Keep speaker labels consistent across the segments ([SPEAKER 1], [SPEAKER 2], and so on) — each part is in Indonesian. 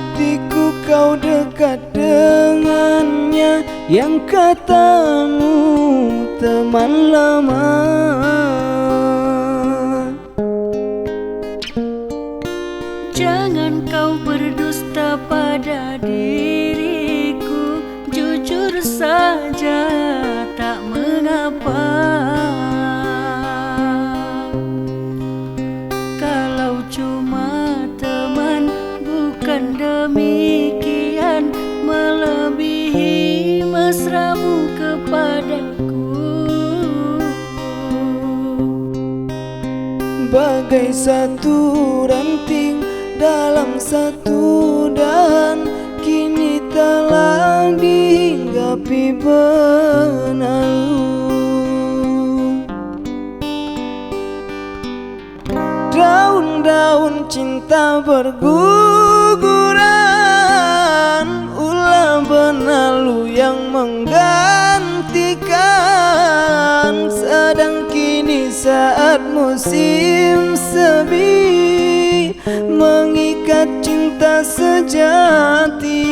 [SPEAKER 1] hatiku kau dekat dengannya, yang katamu teman lama.
[SPEAKER 2] Jangan kau berdusta pada diriku, jujur saja tak mengapa. Kalau cuma teman bukan demikian, melebihi mesramu kepadaku.
[SPEAKER 1] Bagai satu ranting dalam satu dahan, kini telah dihinggapi benalu. Daun-daun cinta berguguran, ulah benalu yang menggantikan. Sedang kini saat musim sepi, mengikat cinta sejati.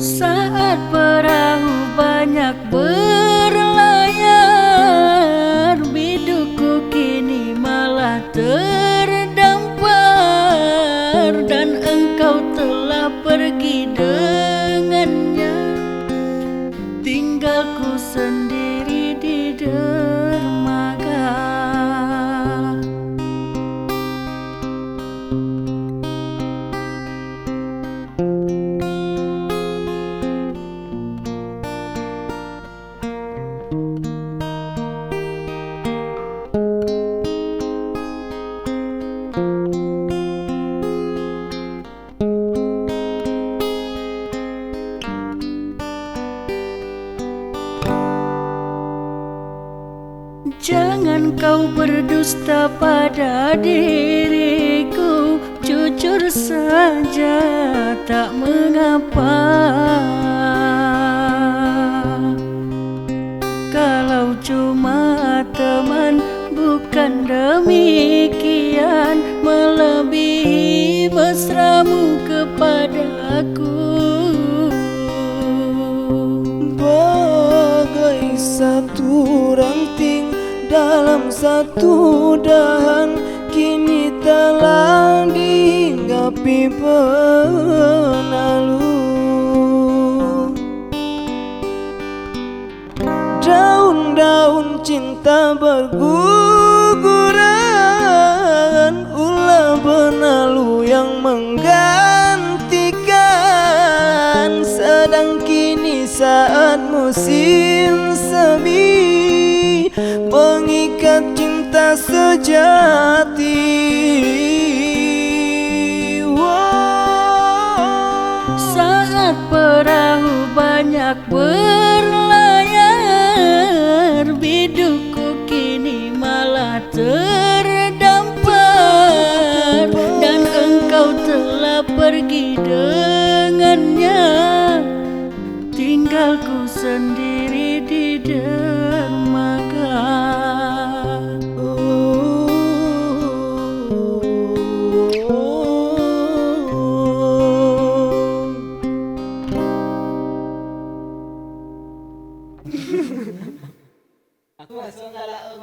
[SPEAKER 2] Saat perahu banyak berlayar, bidukku kini malah terdampar, dan engkau telah pergi dengannya, tinggalku sendiri di dermaga. Jangan kau berdusta pada diriku, jujur saja tak mengapa. Kalau cuma teman bukan demikian, melebihi mesramu kepadaku.
[SPEAKER 1] Bagai satu ranting dalam satu dahan, kini telah dihinggapi benalu. Daun-daun cinta berguguran, ulah benalu yang menggantikan. Sedang kini saat musim semi, mengikat cinta sejati.
[SPEAKER 2] Saat perahu banyak berlayar, bidukku kini malah terdampar, dan engkau telah pergi dengannya, tinggalku sendiri di dermaga.
[SPEAKER 1] Aku masuk kalau